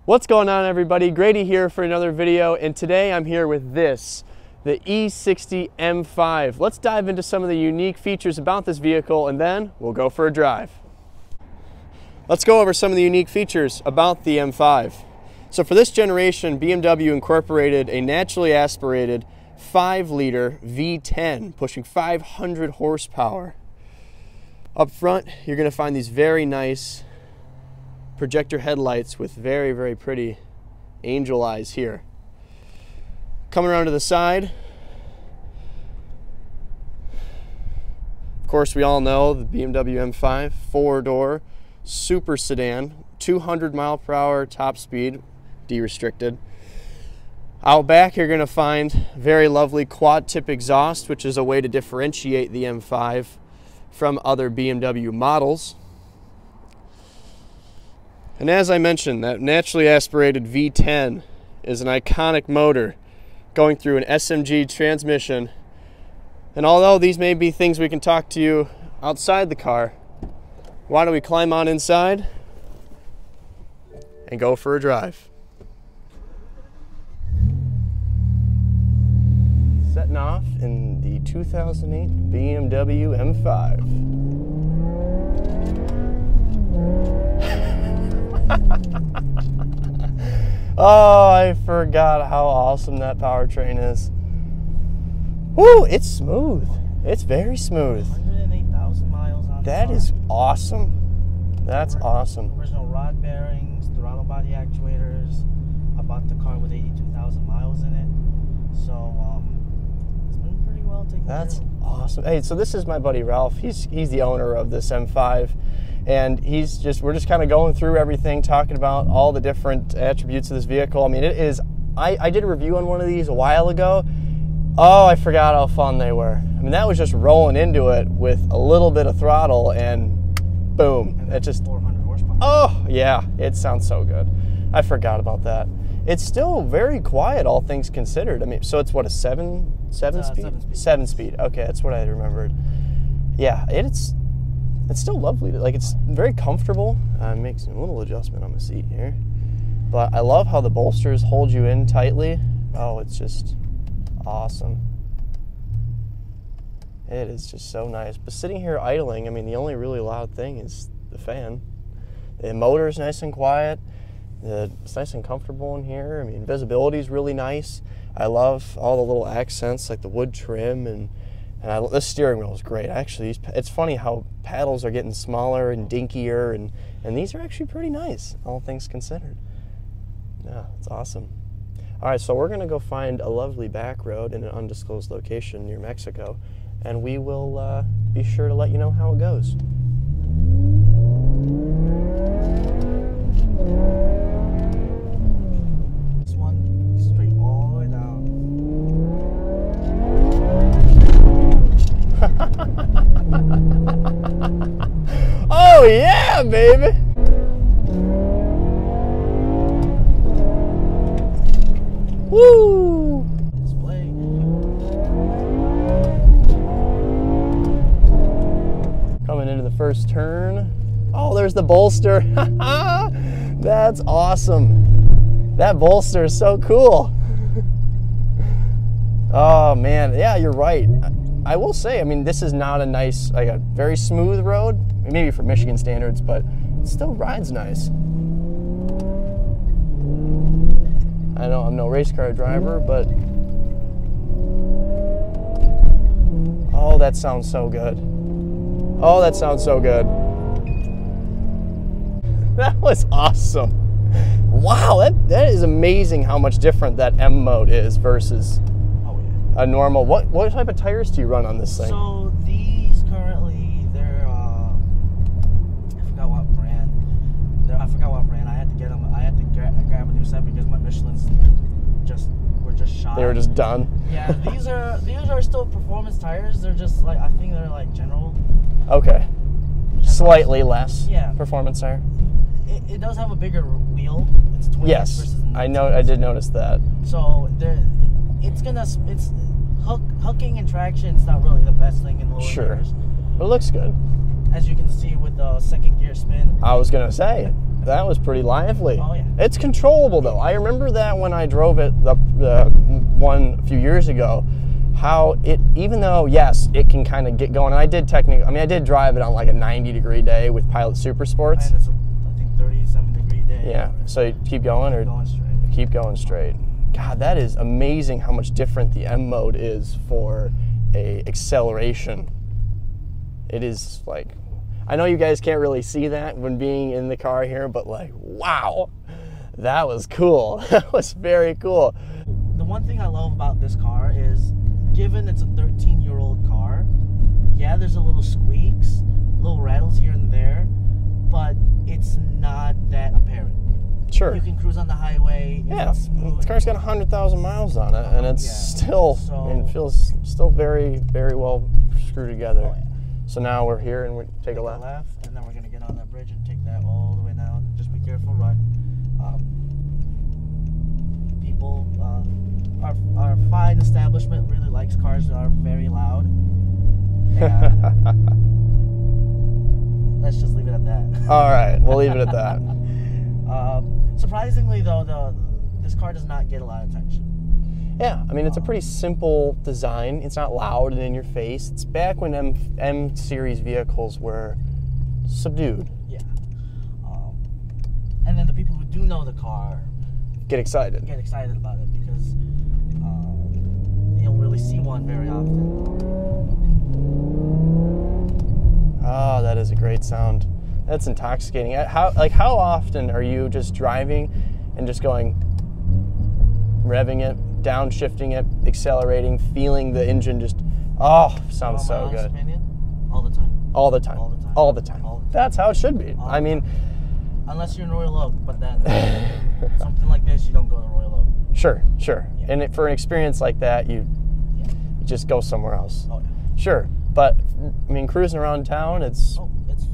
What's going on, everybody? Grady here for another video, and today I'm here with this, the E60 M5. Let's dive into some of the unique features about this vehicle, and then we'll go for a drive. Let's go over some of the unique features about the M5. So for this generation, BMW incorporated a naturally aspirated 5-liter V10, pushing 500 horsepower. Up front, you're going to find these very nice projector headlights with very, very pretty angel eyes here. Coming around to the side, of course, we all know the BMW M5, 4-door, super sedan, 200 mile/hour top speed, de-restricted. Out back, you're going to find very lovely quad-tip exhaust, which is a way to differentiate the M5 from other BMW models. And as I mentioned, that naturally aspirated V10 is an iconic motor going through an SMG transmission. And although these may be things we can talk to you outside the car, why don't we climb on inside and go for a drive. Setting off in the 2008 BMW M5. Oh, I forgot how awesome that powertrain is. Woo, it's smooth. It's very smooth. 108,000 miles on that is awesome. That's awesome. Original rod bearings, throttle body actuators. I bought the car with 82,000 miles in it. So, it's been pretty well taken care of. That's awesome. Hey, so this is my buddy Ralph. He's the owner of this M5. And we're just kind of going through everything, talking about all the different attributes of this vehicle. I mean, it is, I did a review on one of these a while ago. Oh, I forgot how fun they were. I mean, that was just rolling into it with a little bit of throttle and boom. And it just, 400 horsepower. Oh, yeah, it sounds so good. I forgot about that. It's still very quiet, all things considered. I mean, so it's what, a seven speed? 7 speed, okay, that's what I remembered. Yeah, it's still lovely. Like, it's very comfortable. Makes a little adjustment on the seat here. But I love how the bolsters hold you in tightly. Oh, it's just awesome. It is just so nice. But sitting here idling, I mean, the only really loud thing is the fan. The motor is nice and quiet. It's nice and comfortable in here. I mean, visibility is really nice. I love all the little accents, like the wood trim, and this steering wheel is great. Actually, it's funny how paddles are getting smaller and dinkier, and these are actually pretty nice, all things considered. Yeah, it's awesome. All right, so we're gonna go find a lovely back road in an undisclosed location near Mexico, and we will be sure to let you know how it goes. This one straight all the way down. Oh yeah, baby! Woo! Display. Coming into the first turn. Oh, there's the bolster. That's awesome. That bolster is so cool. Oh man, yeah, you're right. I will say, I mean, this is not a nice, like a very smooth road, maybe for Michigan standards, but it still rides nice. I know I'm no race car driver, but oh, that sounds so good. Oh, that sounds so good. That was awesome. Wow, that is amazing how much different that M mode is versus a normal. What type of tires do you run on this thing? So these currently, they're I forgot what brand. I had to get them. I had to grab a new set because my Michelin's were just shot. They were just done. Yeah, these are still performance tires. They're just like, I think they're like general. Okay. Slightly less. Yeah. Performance tire. It does have a bigger wheel. It's 20 yes, versus 19. I know. I did notice that. So it's hooking and traction. It's not really the best thing in the lower Sure, layers. but it looks good. as you can see with the second gear spin. I was gonna say, that was pretty lively. Oh yeah. It's controllable though. I remember that when I drove it the one a few years ago, how it, even though yes, it can kind of get going. And I did I did drive it on like a 90-degree day with Pilot Super Sports. And it's I think 37-degree day. Yeah. So you keep going or going straight. keep going straight. God, that is amazing how much different the M mode is for a acceleration. It is like, I know you guys can't really see that when being in the car here, but like, wow, that was cool. That was very cool. The one thing I love about this car is, given it's a 13-year-old car, yeah, there's a little squeaks, little rattles here and there, but it's not that apparent. Sure. You can cruise on the highway. Yeah, the car's got 100,000 miles on it, and it's still, So, I mean, it feels still very, very well screwed together. Oh, yeah. So now we're here and we take a left. And then we're gonna get on that bridge and take that all the way down. Just be careful, right? People, our fine establishment really likes cars that are very loud. And let's just leave it at that. All right, we'll leave it at that. Surprisingly, though, this car does not get a lot of attention. Yeah, I mean, it's a pretty simple design. It's not loud and in your face. It's back when M series vehicles were subdued. Yeah. And then the people who do know the car Get excited. about it because you don't really see one very often. Oh, that is a great sound. That's intoxicating. How often are you just driving and just going, revving it, downshifting it, accelerating, feeling the engine just, oh, sounds so good. All the time. All the time. All the time. All the time. All the time. That's how it should be. I mean, unless you're in Royal Oak, but then something like this, you don't go to Royal Oak. Sure. Yeah. And for an experience like that, you just go somewhere else. Oh, yeah. Sure. But, I mean, cruising around town, it's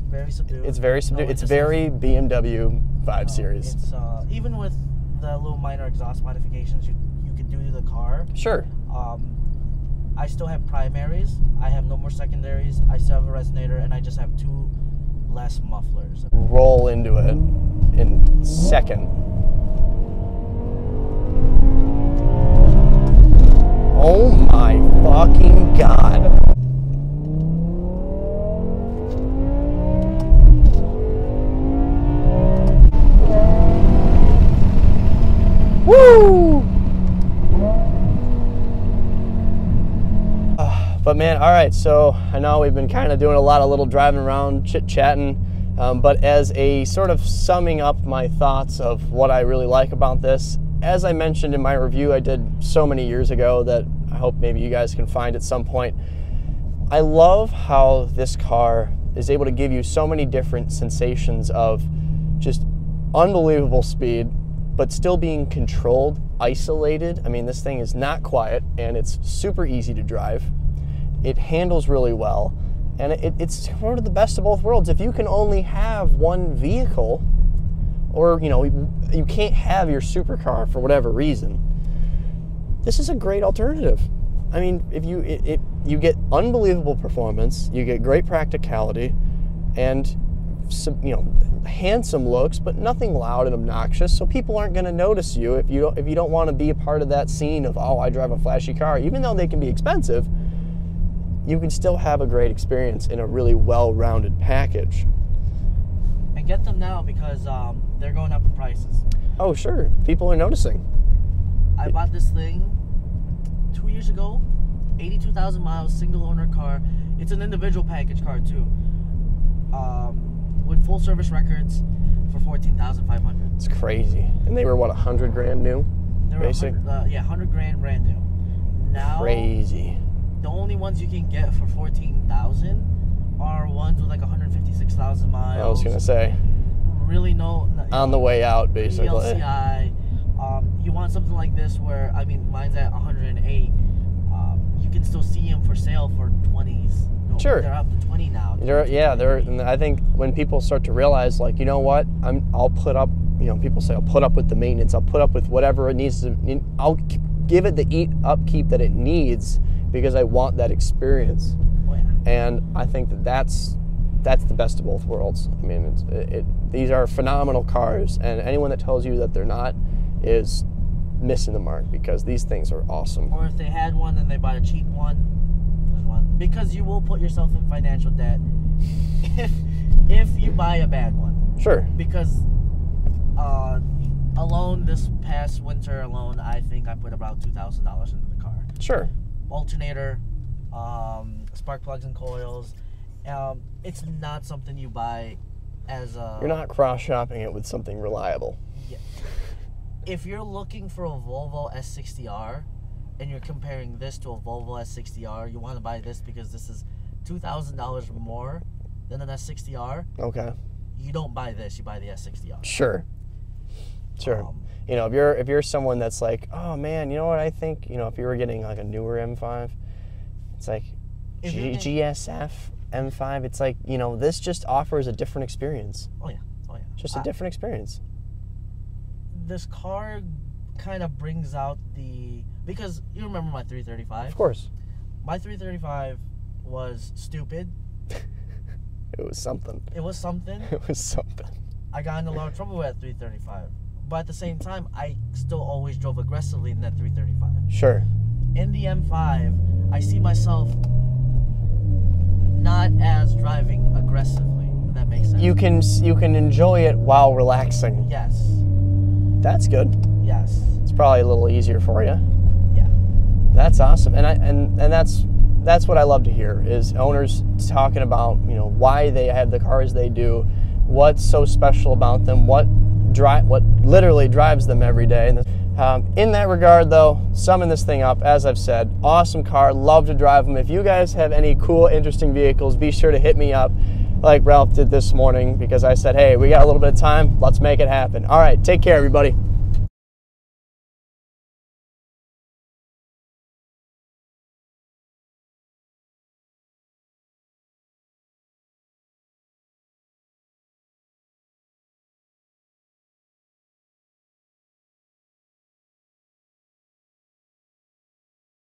very subdued. It's very subdued. It's very BMW 5 Series. It's even with the little minor exhaust modifications you could do to the car. Sure. I still have primaries. I have no more secondaries. I still have a resonator, and I just have 2 less mufflers. Roll into it in second. Oh my fucking God. Woo! But man, all right, so I know we've been kind of doing a lot of little driving around, chit-chatting, but as a sort of summing up my thoughts of what I really like about this, as I mentioned in my review I did so many years ago that I hope maybe you guys can find at some point, I love how this car is able to give you so many different sensations of just unbelievable speed, but still being controlled, isolated. I mean, this thing is not quiet and it's super easy to drive. It handles really well, and it's sort of the best of both worlds. If you can only have one vehicle, or you can't have your supercar for whatever reason, this is a great alternative. I mean, if you get unbelievable performance, you get great practicality, and some, handsome looks, but nothing loud and obnoxious. So people aren't going to notice you if you don't want to be a part of that scene of, oh, I drive a flashy car. Even though they can be expensive, you can still have a great experience in a really well-rounded package. And get them now because they're going up in prices. Oh, sure. People are noticing. I bought this thing 2 years ago, 82,000 miles, single owner car. It's an individual package car too, with full service records for $14,500. It's crazy. And they were what, 100 grand new? They were basic? 100 grand brand new. Now, crazy. The only ones you can get for $14,000 are ones with like 156,000 miles. I was gonna say. Really on the way out, basically. LCI. You want something like this where, I mean, mine's at 108. You can still see them for sale for 20s. Sure. They're up to 20 now. And I think when people start to realize, like, you know what, I'll put up, people say I'll put up with the maintenance, I'll put up with whatever it needs to, I'll give it the upkeep that it needs because I want that experience. Oh, yeah. And I think that's that's the best of both worlds. I mean, these are phenomenal cars, and anyone that tells you that they're not is missing the mark, because these things are awesome. Or if they had one and they bought a cheap one, there's one. Because you will put yourself in financial debt if you buy a bad one. Sure. Because alone this past winter alone, I think I put about $2,000 into the car. Sure. Alternator, spark plugs and coils. It's not something you buy as a... You're not cross-shopping it with something reliable. Yeah. If you're looking for a Volvo S60R and you're comparing this to a Volvo S60R, you want to buy this because this is $2,000 more than an S60R. Okay. You don't buy this, you buy the S60R. Sure. Sure. You know, if you're someone that's like, oh man, you know what I think? You know, if you were getting like a newer M5, it's like GSF M5. It's like, you know, this just offers a different experience. Oh yeah. Oh yeah. Just a different experience. This car kind of brings out because you remember my 335? Of course. My 335 was stupid. It was something. It was something. It was something. I got in a lot of trouble with that 335. But at the same time, I still always drove aggressively in that 335. Sure. In the M5, I see myself not as driving aggressively, if that makes sense. You can enjoy it while relaxing. Yes. That's good. Yes. It's probably a little easier for you. Yeah. That's awesome. And that's what I love to hear, is owners talking about, you know, why they have the cars they do, what's so special about them, what literally drives them every day. In that regard, though, summing this thing up, as I've said, awesome car, love to drive them. If you guys have any cool, interesting vehicles, be sure to hit me up like Ralph did this morning, because I said, hey, we got a little bit of time, let's make it happen. All right, take care, everybody.